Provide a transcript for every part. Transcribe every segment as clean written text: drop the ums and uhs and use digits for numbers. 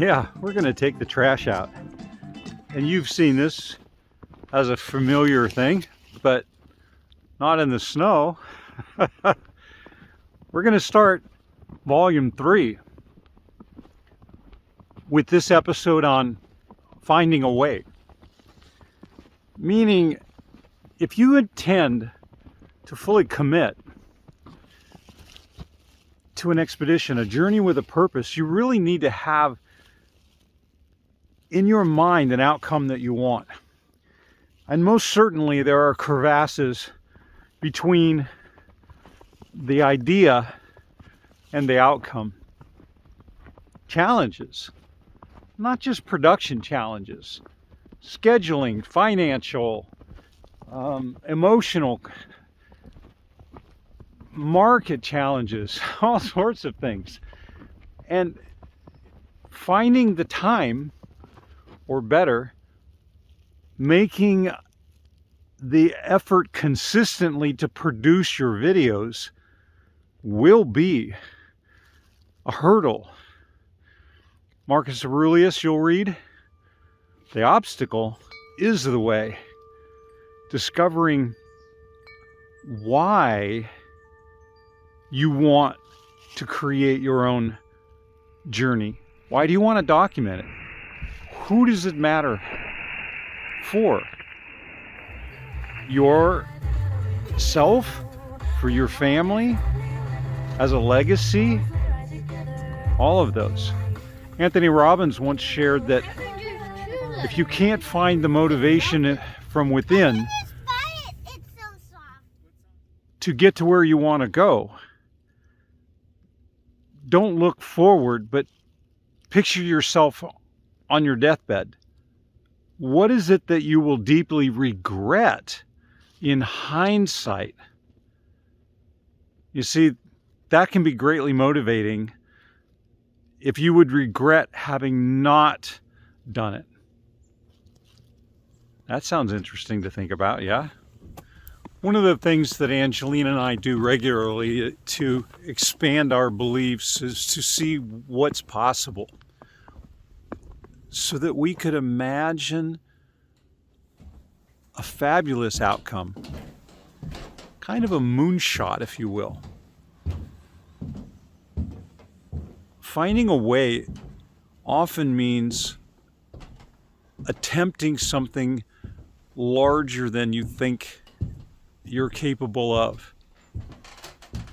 Yeah, we're going to take the trash out. And you've seen this as a familiar thing, but not in the snow. We're going to start volume 3 with this episode on finding a way. Meaning, if you intend to fully commit to an expedition, a journey with a purpose, you really need to have in your mind an outcome that you want. And most certainly there are crevasses between the idea and the outcome. Challenges, not just production challenges, scheduling, financial, emotional, market challenges, all sorts of things. And finding the time, or better, making the effort consistently to produce your videos will be a hurdle. Marcus Aurelius, you'll read, the obstacle is the way. Discovering why you want to create your own journey. Why do you want to document it? Who does it matter for? Yourself? For your family? As a legacy? All of those. Anthony Robbins once shared that if you can't find the motivation from within to get to where you want to go, don't look forward, but picture yourself on your deathbed. What is it that you will deeply regret in hindsight? You see, that can be greatly motivating if you would regret having not done it. That sounds interesting to think about, yeah? One of the things that Angelina and I do regularly to expand our beliefs is to see what's possible, so that we could imagine a fabulous outcome, kind of a moonshot, if you will. Finding a way often means attempting something larger than you think you're capable of.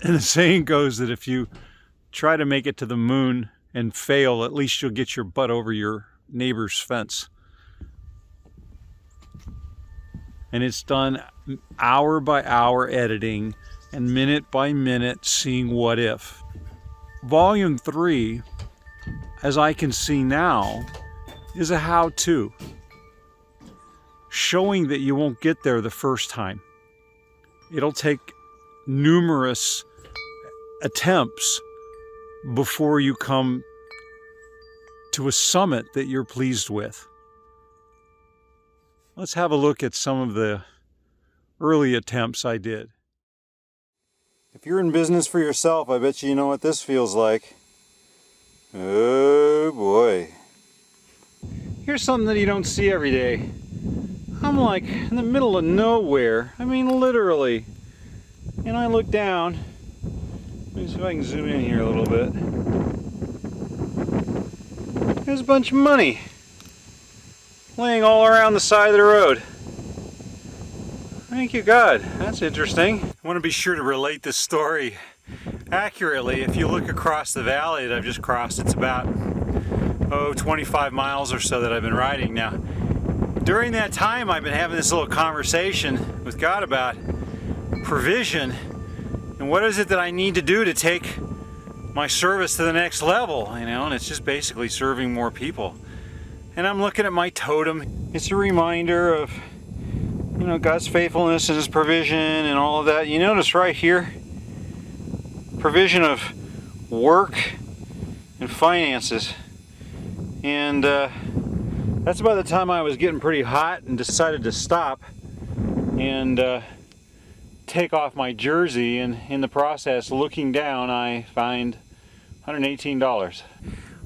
And the saying goes that if you try to make it to the moon and fail, at least you'll get your butt over your neighbor's fence. And it's done hour by hour editing and minute by minute seeing what if. Volume 3, as I can see now, is a how-to, showing that you won't get there the first time. It'll take numerous attempts before you come to a summit that you're pleased with. Let's have a look at some of the early attempts I did. If you're in business for yourself, I bet you know what this feels like. Oh boy. Here's something that you don't see every day. I'm like in the middle of nowhere. I mean, literally. And I look down. Let me see if I can zoom in here a little bit. There's a bunch of money laying all around the side of the road. Thank you, God. That's interesting. I want to be sure to relate this story accurately. If you look across the valley that I've just crossed, it's about 25 miles or so that I've been riding now. During that time, I've been having this little conversation with God about provision and what is it that I need to do to take my service to the next level, you know, and it's just basically serving more people. And I'm looking at my totem. It's a reminder of, you know, God's faithfulness and His provision and all of that. You notice right here, provision of work and finances. And that's about the time I was getting pretty hot and decided to stop and take off my jersey, and in the process, looking down, I find $118.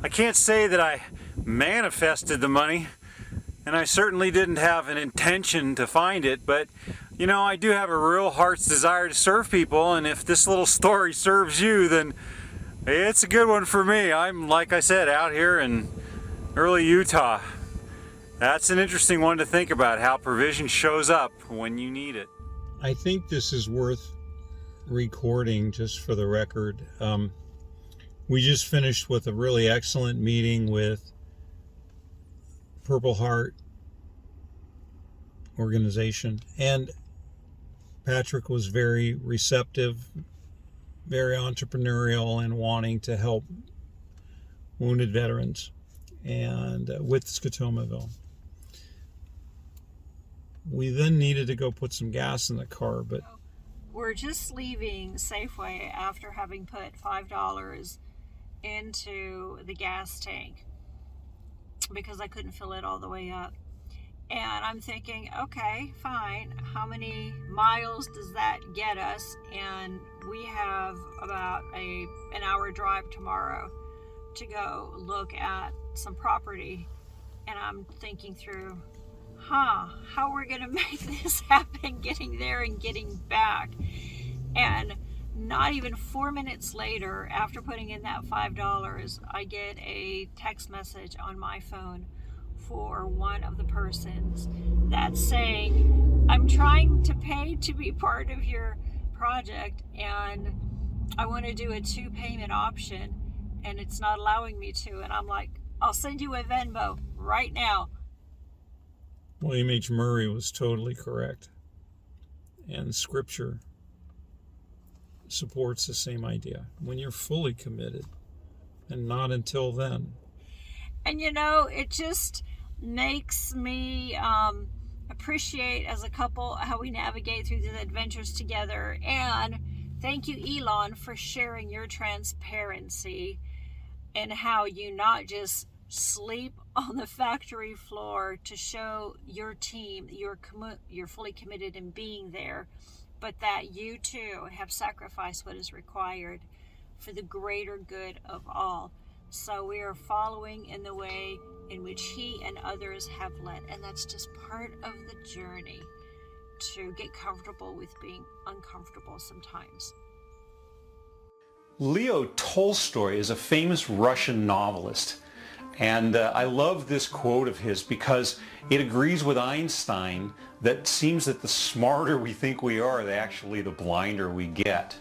I can't say that I manifested the money, and I certainly didn't have an intention to find it, but you know, I do have a real heart's desire to serve people, and if this little story serves you, then it's a good one for me. I'm, like I said, out here in early Utah. That's an interesting one to think about, how provision shows up when you need it. I think this is worth recording just for the record. We just finished with a really excellent meeting with Purple Heart organization, and Patrick was very receptive, very entrepreneurial, and wanting to help wounded veterans and with SCOTOMAVILLE. We then needed to go put some gas in the car, but we're just leaving Safeway after having put $5 into the gas tank because I couldn't fill it all the way up. And I'm thinking, okay, fine. How many miles does that get us? And we have about an hour drive tomorrow to go look at some property. And I'm thinking through, how we're going to make this happen, getting there and getting back. And not even 4 minutes later, after putting in that $5, I get a text message on my phone for one of the persons that's saying, I'm trying to pay to be part of your project, and I want to do a 2-payment option, and it's not allowing me to. And I'm like, I'll send you a Venmo right now. William H. Murray was totally correct, and Scripture supports the same idea. When you're fully committed, and not until then. And you know, it just makes me appreciate as a couple how we navigate through the adventures together. And thank you, Elon, for sharing your transparency and how you not just sleep on the factory floor to show your team you're fully committed in being there, but that you too have sacrificed what is required for the greater good of all. So we are following in the way in which he and others have led. And that's just part of the journey to get comfortable with being uncomfortable sometimes. Leo Tolstoy is a famous Russian novelist. And I love this quote of his because it agrees with Einstein that it seems that the smarter we think we are, actually the blinder we get.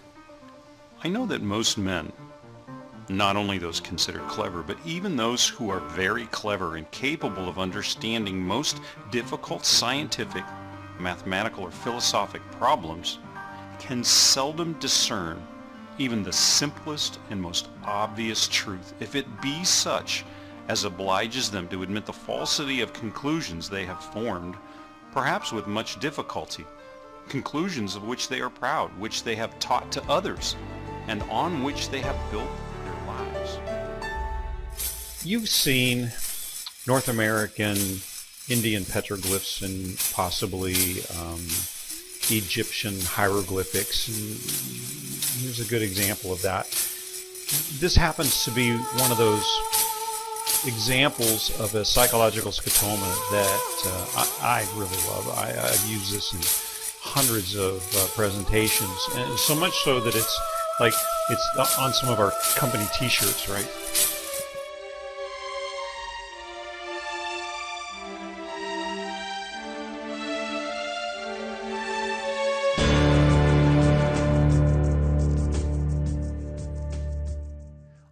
I know that most men, not only those considered clever, but even those who are very clever and capable of understanding most difficult scientific, mathematical, or philosophic problems, can seldom discern even the simplest and most obvious truth, if it be such as obliges them to admit the falsity of conclusions they have formed, perhaps with much difficulty, conclusions of which they are proud, which they have taught to others, and on which they have built their lives. You've seen North American Indian petroglyphs and possibly Egyptian hieroglyphics. And here's a good example of that. This happens to be one of those examples of a psychological scotoma that I really love. I've used this in hundreds of presentations, and so much so that it's on some of our company t-shirts, right?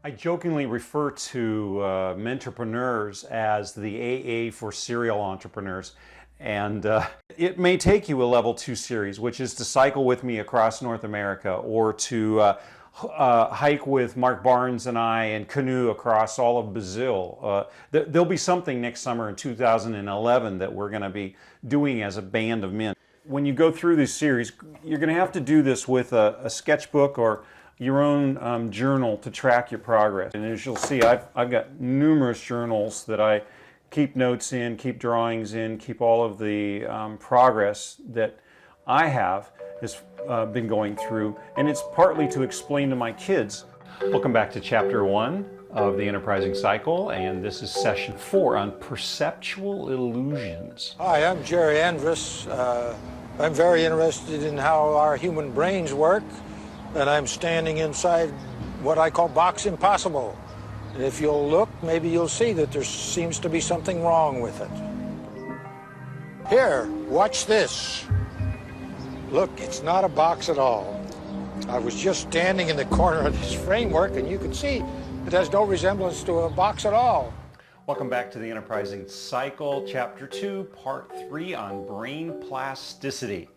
I jokingly refer to mentorpreneurs as the AA for serial entrepreneurs. And it may take you a level 2 series, which is to cycle with me across North America, or to hike with Mark Barnes and I and canoe across all of Brazil. There'll be something next summer in 2011 that we're going to be doing as a band of men. When you go through this series, you're going to have to do this with a sketchbook or your own journal to track your progress. And as you'll see, I've got numerous journals that I keep notes in, keep drawings in, keep all of the progress that I have has been going through. And it's partly to explain to my kids Welcome back to Chapter 1 of the Enterprising Cycle, and this is Session 4 on perceptual illusions. Hi, I'm Jerry Andrus. I'm very interested in how our human brains work, and I'm standing inside what I call Box Impossible. And if you'll look, maybe you'll see that there seems to be something wrong with it. Here, watch this. Look, it's not a box at all. I was just standing in the corner of this framework, and you can see it has no resemblance to a box at all. Welcome back to the Enterprising Cycle, Chapter 2, Part 3 on brain plasticity.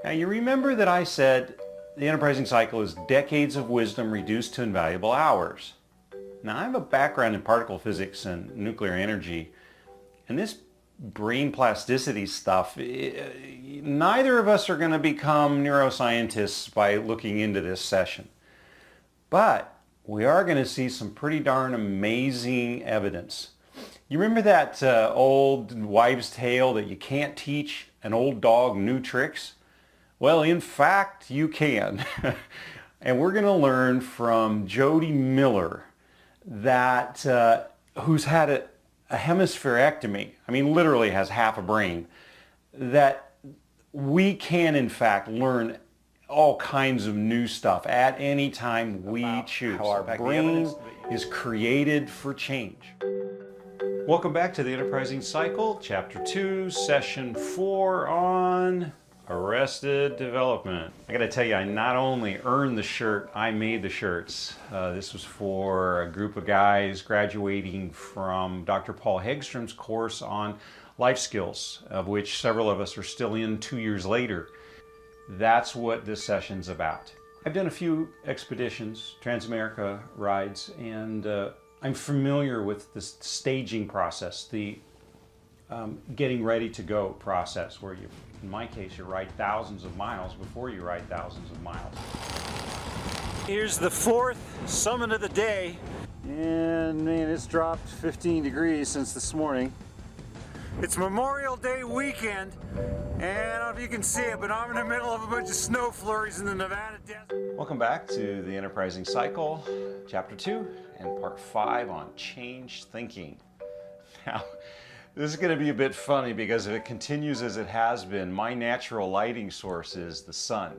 Now, you remember that I said the Enterprising Cycle is decades of wisdom reduced to invaluable hours. Now, I have a background in particle physics and nuclear energy, and this brain plasticity stuff, neither of us are going to become neuroscientists by looking into this session. But we are going to see some pretty darn amazing evidence. You remember that old wives' tale that you can't teach an old dog new tricks? Well, in fact, you can. And we're going to learn from Jody Miller, that who's had a hemispherectomy, I mean literally has half a brain, that we can in fact learn all kinds of new stuff at any time we choose. How our brain is created for change. Welcome back to the Enterprising Cycle, Chapter 2, Session 4 on Arrested Development. I gotta tell you, I not only earned the shirt, I made the shirts. This was for a group of guys graduating from Dr. Paul Hegstrom's course on life skills, of which several of us are still in 2 years later. That's what this session's about. I've done a few expeditions, Transamerica rides, and I'm familiar with the staging process, the getting ready to go process, where you, in my case, you ride thousands of miles before you ride thousands of miles. Here's the fourth summit of the day, and man, it's dropped 15 degrees since this morning. It's Memorial Day weekend, and I don't know if you can see it, but I'm in the middle of a bunch of snow flurries in the Nevada desert. Welcome back to the Enterprising Cycle, Chapter 2 and Part 5 on change thinking. Now, this is going to be a bit funny because if it continues as it has been, my natural lighting source is the sun.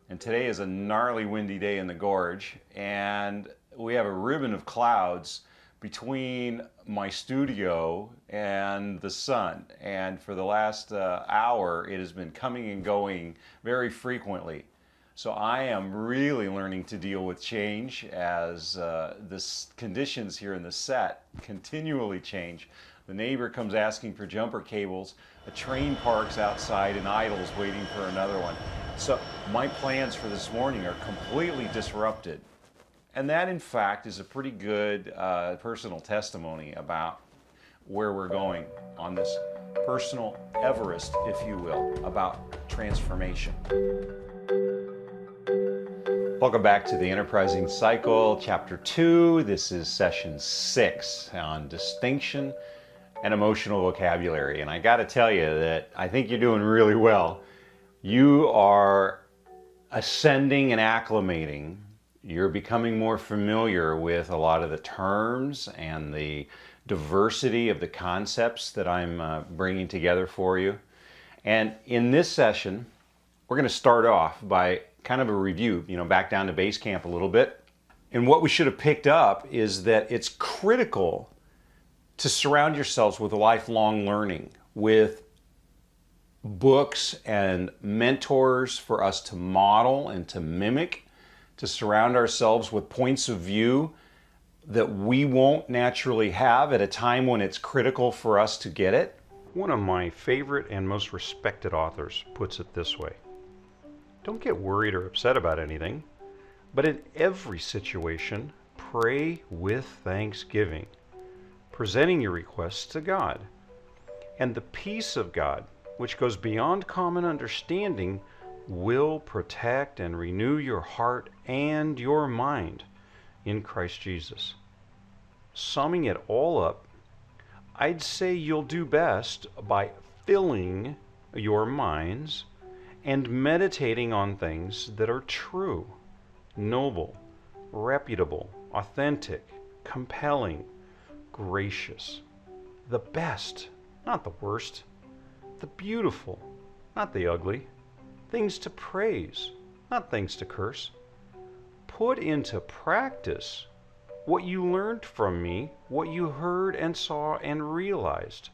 And today is a gnarly windy day in the gorge, and we have a ribbon of clouds between my studio and the sun. And for the last hour, it has been coming and going very frequently. So I am really learning to deal with change as the conditions here in the set continually change. The neighbor comes asking for jumper cables, a train parks outside and idles waiting for another one. So my plans for this morning are completely disrupted. And that, in fact, is a pretty good personal testimony about where we're going on this personal Everest, if you will, about transformation. Welcome back to the Enterprising Cycle, Chapter 2. This is Session 6 on distinction and emotional vocabulary. And I got to tell you that I think you're doing really well. You are ascending and acclimating. You're becoming more familiar with a lot of the terms and the diversity of the concepts that I'm bringing together for you. And in this session, we're going to start off by kind of a review, back down to base camp a little bit. And what we should have picked up is that it's critical to surround yourselves with lifelong learning, with books and mentors for us to model and to mimic, to surround ourselves with points of view that we won't naturally have at a time when it's critical for us to get it. One of my favorite and most respected authors puts it this way: don't get worried or upset about anything, but in every situation, pray with thanksgiving, presenting your requests to God. And the peace of God, which goes beyond common understanding, will protect and renew your heart and your mind in Christ Jesus. Summing it all up, I'd say you'll do best by filling your minds and meditating on things that are true, noble, reputable, authentic, compelling, gracious. The best, not the worst. The beautiful, not the ugly. Things to praise, not things to curse. Put into practice what you learned from me, what you heard and saw and realized.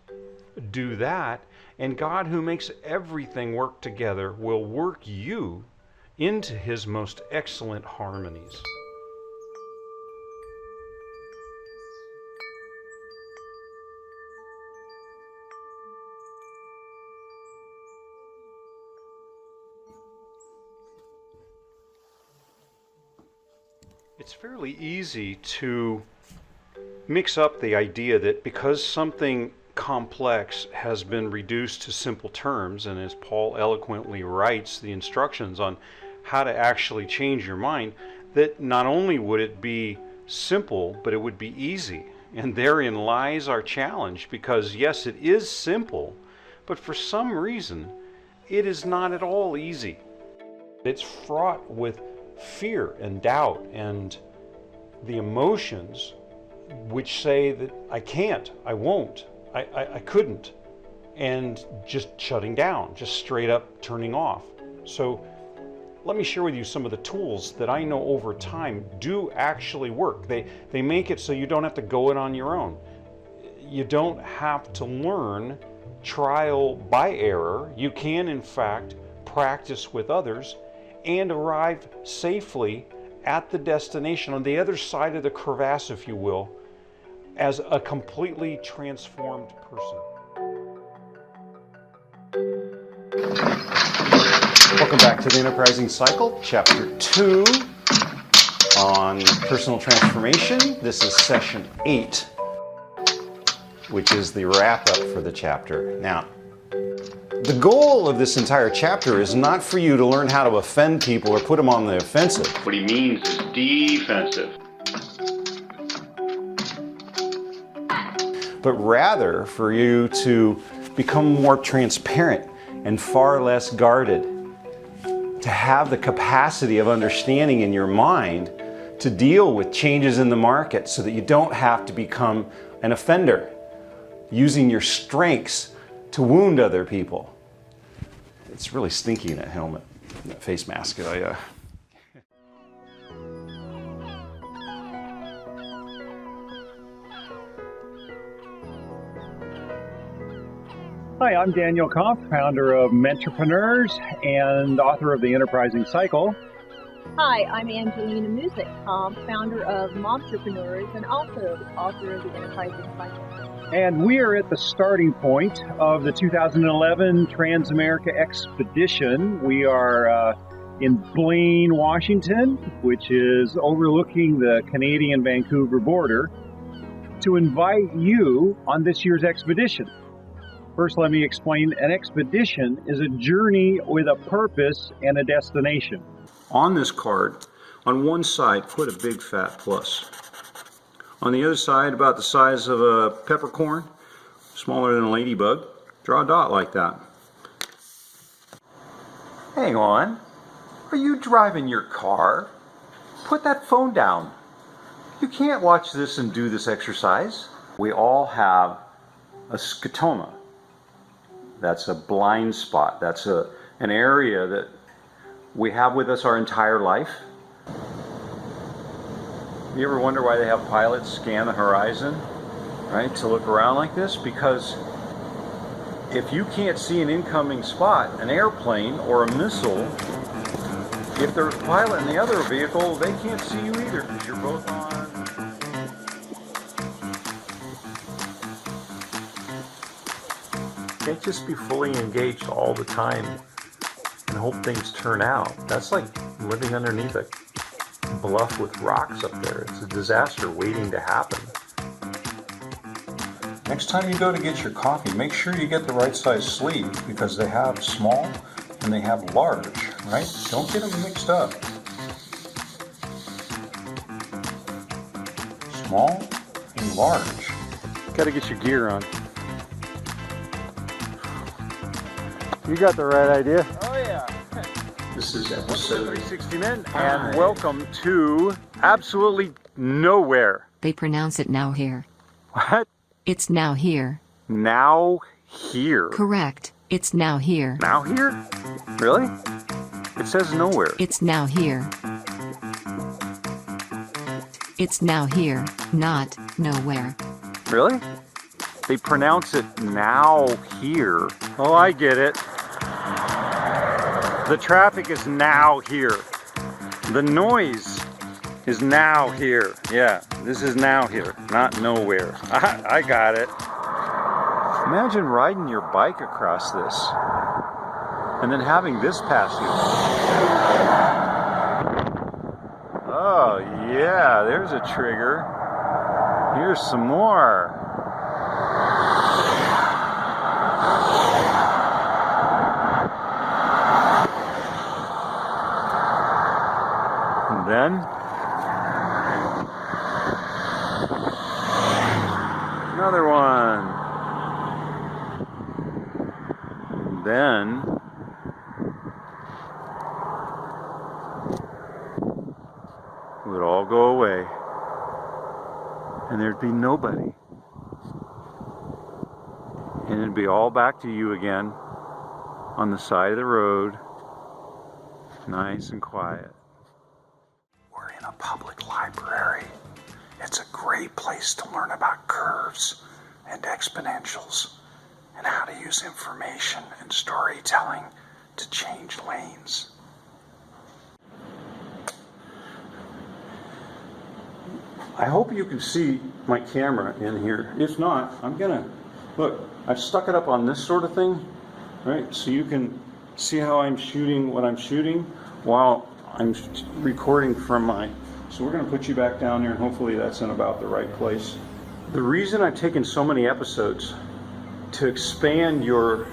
Do that, and God, who makes everything work together, will work you into His most excellent harmonies. It's fairly easy to mix up the idea that because something complex has been reduced to simple terms, and as Paul eloquently writes the instructions on how to actually change your mind, that not only would it be simple, but it would be easy. And therein lies our challenge, because yes, it is simple, but for some reason, it is not at all easy. It's fraught with fear and doubt and the emotions which say that I can't, I won't, I couldn't, and just shutting down, just straight up turning off. So let me share with you some of the tools that I know over time do actually work. They make it so you don't have to go it on your own. You don't have to learn trial by error. You can, in fact, practice with others and arrive safely at the destination on the other side of the crevasse, if you will, as a completely transformed person. Welcome back to the Enterprising Cycle, Chapter 2 on personal transformation. This is Session 8, which is the wrap-up for the chapter. Now, the goal of this entire chapter is not for you to learn how to offend people or put them on the offensive. What he means is defensive. But rather for you to become more transparent and far less guarded, to have the capacity of understanding in your mind to deal with changes in the market so that you don't have to become an offender, using your strengths to wound other people. It's really stinky in that helmet, in that face mask. Hi, I'm Daniel Comp, founder of Mentrepreneurs and author of The Enterprising Cycle. Hi, I'm Angelina musik-comp, founder of Momtrepreneurs and also author of The Enterprising Cycle. And we are at the starting point of the 2011 Trans-America Expedition. We are in Blaine, Washington, which is overlooking the Canadian-Vancouver border, to invite you on this year's expedition. First, let me explain. An expedition is a journey with a purpose and a destination. On this card, on one side, put a big fat plus. On the other side, about the size of a peppercorn, smaller than a ladybug, draw a dot like that. Hang on. Are you driving your car? Put that phone down. You can't watch this and do this exercise. We all have a scotoma. That's a blind spot. That's an area that we have with us our entire life. You ever wonder why they have pilots scan the horizon, right, to look around like this? Because if you can't see an incoming spot, an airplane or a missile, if there's a pilot in the other vehicle, they can't see you either because you're both on. Can't just be fully engaged all the time and hope things turn out. That's like living underneath a bluff with rocks up there. It's a disaster waiting to happen. Next time you go to get your coffee, make sure you get the right size sleeve, because they have small and they have large, right? Don't get them mixed up. Small and large. Gotta get your gear on. You got the right idea. Oh yeah. This is episode 360 Men, and welcome to absolutely nowhere. They pronounce it now here. What? It's now here. Now here. Correct. It's now here. Now here? Really? It says nowhere. It's now here. It's now here, not nowhere. Really? They pronounce it now here. Oh, I get it. The traffic is now here. The noise is now here. Yeah, this is now here, not nowhere. I got it. Imagine riding your bike across this and then having this pass you. Oh yeah, there's a trigger. Here's some more. And then another one. And then it would all go away. And there'd be nobody. And it'd be all back to you again on the side of the road, nice and quiet. We're in a public library. It's a great place to learn about curves and exponentials and how to use information and storytelling to change lanes. I hope you can see my camera in here. If not, I'm gonna, look, I've stuck it up on this sort of thing, right? So you can see how I'm shooting what I'm shooting while I'm recording from my, so we're gonna put you back down there and hopefully that's in about the right place. The reason I've taken so many episodes to expand your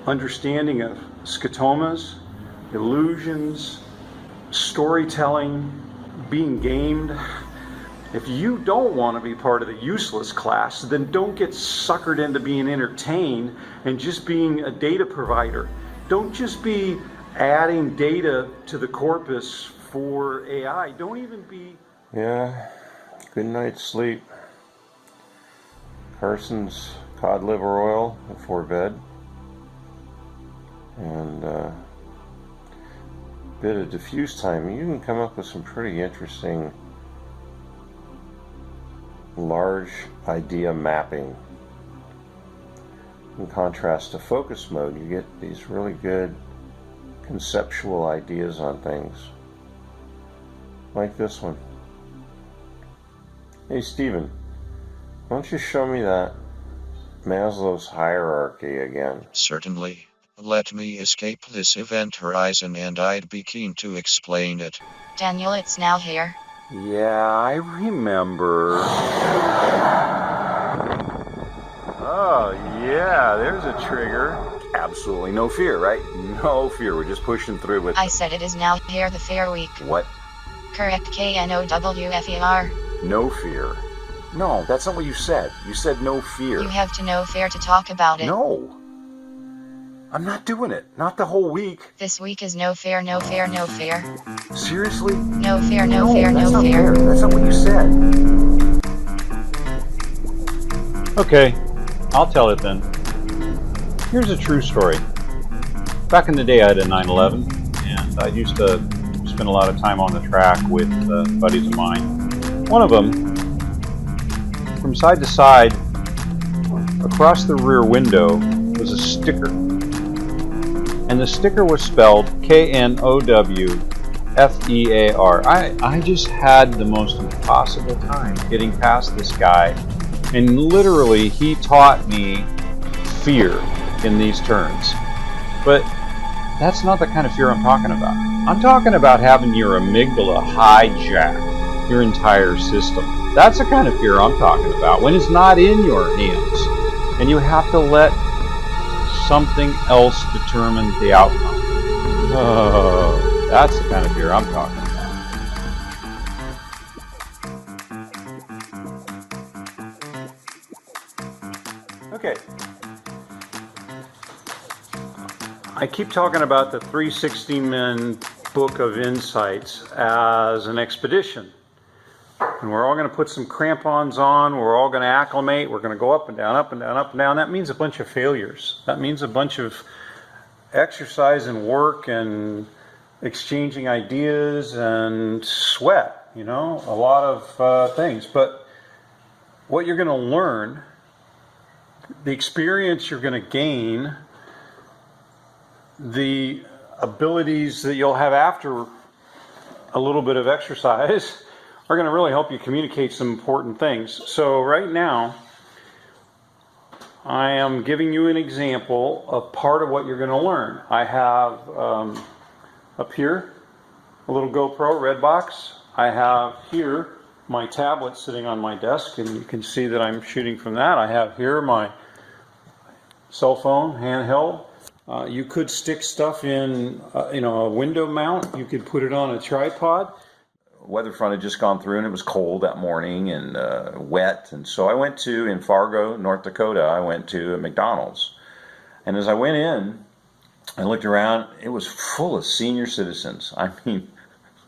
understanding of scotomas, illusions, storytelling, being gamed. If you don't want to be part of the useless class, then don't get suckered into being entertained and just being a data provider. Don't just be adding data to the corpus for AI. Don't even be... Yeah, good night's sleep. Carson's cod liver oil before bed. And a bit of diffuse time. You can come up with some pretty interesting large idea mapping. In contrast to focus mode, you get these really good conceptual ideas on things. Like this one. Hey Stephen, why don't you show me that Maslow's hierarchy again? Certainly. Let me escape this event horizon and I'd be keen to explain it. Daniel, it's now here. Yeah, I remember. Oh, yeah, there's a trigger. Absolutely no fear, right? No fear, we're just pushing through with... I said it is now here, the fair week. What? Correct, KNOWFER. No fear. No, that's not what you said. You said no fear. You have to know fair to talk about it. No. I'm not doing it. Not the whole week. This week is no fair, no fair, no fair. Seriously? No fair, no fair, that's no not fair. That's not what you said. Okay, I'll tell it then. Here's a true story. Back in the day, I had a 911, and I used to spend a lot of time on the track with buddies of mine. One of them, from side to side, across the rear window, was a sticker. And the sticker was spelled KNOWFEAR. I just had the most impossible time getting past this guy. And literally, he taught me fear in these terms. But that's not the kind of fear I'm talking about. I'm talking about having your amygdala hijack your entire system. That's the kind of fear I'm talking about. When it's not in your hands. And you have to let something else determine the outcome. Oh, that's the kind of fear I'm talking about. Okay. I keep talking about the 360 Men Book of Insights as an expedition. And we're all going to put some crampons on, we're all going to acclimate, we're going to go up and down, up and down, up and down. That means a bunch of failures. That means a bunch of exercise and work and exchanging ideas and sweat, a lot of things. But what you're going to learn, the experience you're going to gain, the abilities that you'll have after a little bit of exercise are going to really help you communicate some important things. So right now, I am giving you an example of part of what you're going to learn. I have up here a little GoPro red box. I have here my tablet sitting on my desk, and you can see that I'm shooting from that. I have here my cell phone, handheld. You could stick stuff in, a window mount. You could put it on a tripod. Weather front had just gone through and it was cold that morning and wet. And so I went in Fargo, North Dakota, I went to a McDonald's. And as I went in, I looked around, it was full of senior citizens. I mean,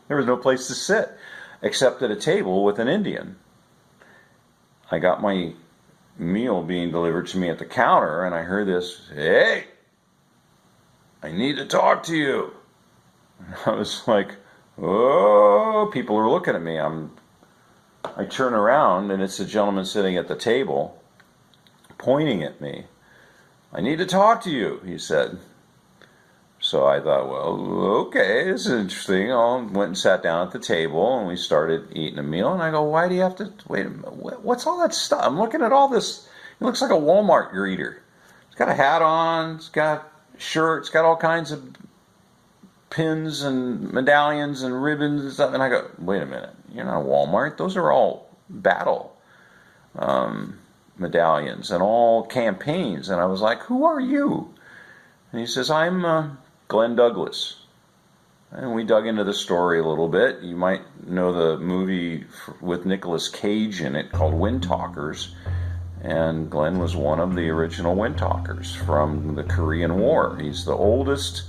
there was no place to sit except at a table with an Indian. I got my meal being delivered to me at the counter and I heard this, "Hey, I need to talk to you." And I was like, oh, people are looking at me. I turn around and it's a gentleman sitting at the table pointing at me. "I need to talk to you," he said. So I thought, well, okay, this is interesting. I went and sat down at the table and we started eating a meal. And I go, why do you have to, wait a minute, what's all that stuff? I'm looking at all this. It looks like a Walmart greeter. It's got a hat on, it's got a shirt, it's got all kinds of pins and medallions and ribbons and stuff. And I go, wait a minute, you're not a Walmart. Those are all battle medallions and all campaigns. And I was like, who are you? And he says, I'm Glenn Douglas. And we dug into the story a little bit. You might know the movie with Nicolas Cage in it called Windtalkers. And Glenn was one of the original Windtalkers from the Korean War. He's the oldest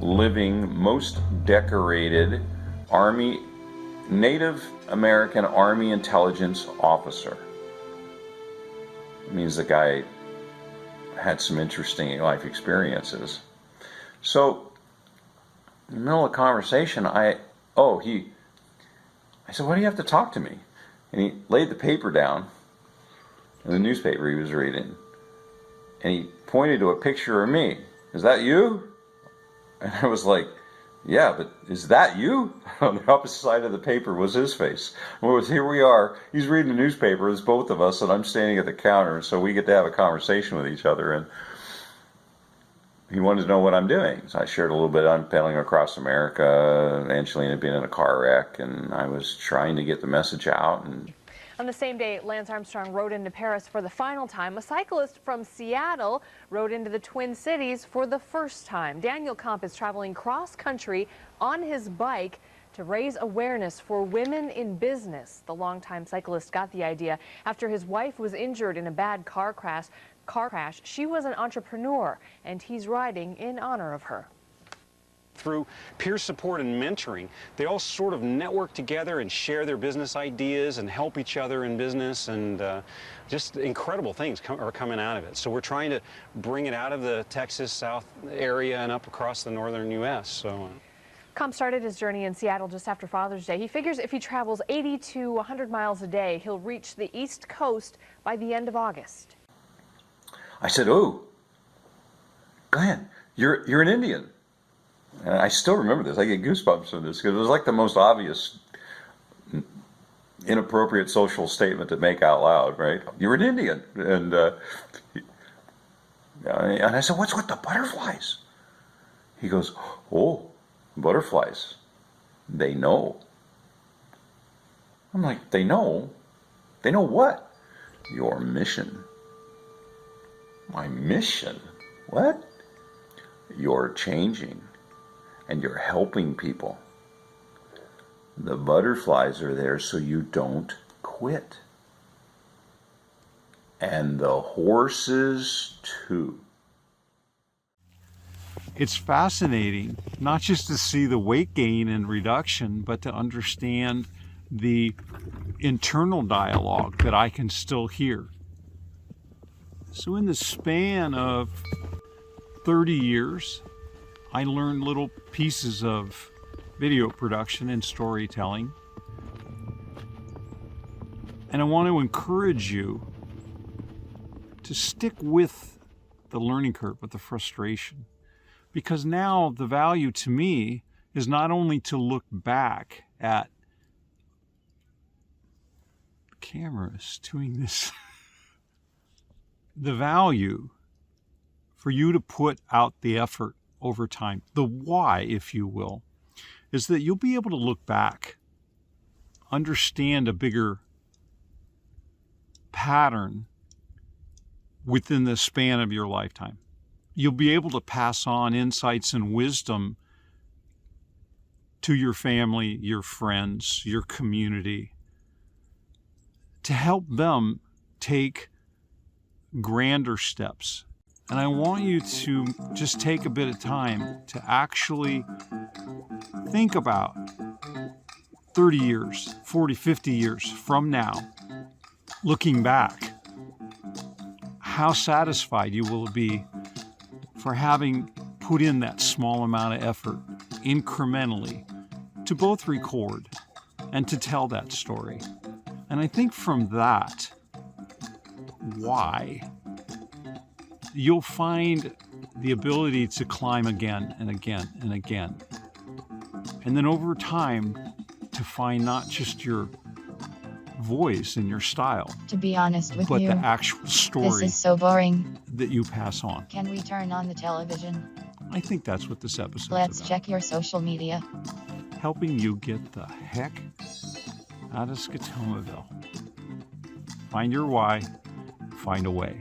living, most decorated Native American Army intelligence officer. It means the guy had some interesting life experiences. So, in the middle of the conversation, I said, why do you have to talk to me? And he laid the paper down, the newspaper he was reading, and he pointed to a picture of me. "Is that you?" And I was like, "Yeah, but is that you?" On the opposite side of the paper was his face. Well, here we are. He's reading the newspaper, it's both of us, and I'm standing at the counter, so we get to have a conversation with each other. And he wanted to know what I'm doing. So I shared a little bit. I'm pedaling across America. Angelina had been in a car wreck, and I was trying to get the message out. And on the same day Lance Armstrong rode into Paris for the final time, a cyclist from Seattle rode into the Twin Cities for the first time. Daniel Comp is traveling cross-country on his bike to raise awareness for women in business. The longtime cyclist got the idea after his wife was injured in a bad car crash. She was an entrepreneur, and he's riding in honor of her. Through peer support and mentoring, they all sort of network together and share their business ideas and help each other in business, and just incredible things are coming out of it. So we're trying to bring it out of the Texas South area and up across the northern U.S. Comp started his journey in Seattle just after Father's Day. He figures if he travels 80 to 100 miles a day, he'll reach the East Coast by the end of August. I said, "Oh, Glenn, you're an Indian." And I still remember this. I get goosebumps from this because it was like the most obvious, inappropriate social statement to make out loud, right? "You're an Indian." And I said, "What's with the butterflies?" He goes, "Oh, butterflies, they know." I'm like, "They know? They know what?" "Your mission." "My mission? What?" "You're changing, and you're helping people. The butterflies are there so you don't quit. And the horses too." it's fascinating not just to see the weight gain and reduction, but to understand the internal dialogue that I can still hear. So in the span of 30 years, I learned little pieces of video production and storytelling. And I want to encourage you to stick with the learning curve, with the frustration. Because now the value to me is not only to look back at the cameras doing this, the value for you to put out the effort over time, the why, if you will, is that you'll be able to look back, understand a bigger pattern within the span of your lifetime. You'll be able to pass on insights and wisdom to your family, your friends, your community, to help them take grander steps. And I want you to just take a bit of time to actually think about 30 years, 40, 50 years from now, looking back, how satisfied you will be for having put in that small amount of effort incrementally to both record and to tell that story. And I think from that, why, you'll find the ability to climb again and again and again. And then over time, to find not just your voice and your style, To be honest with but you, the actual story this is so boring. that you pass on. Can we turn on the television? I think that's what this episode's Let's about. check your social media. Helping you get the heck out of SCOTOMAVILLE. Find your why, find a way.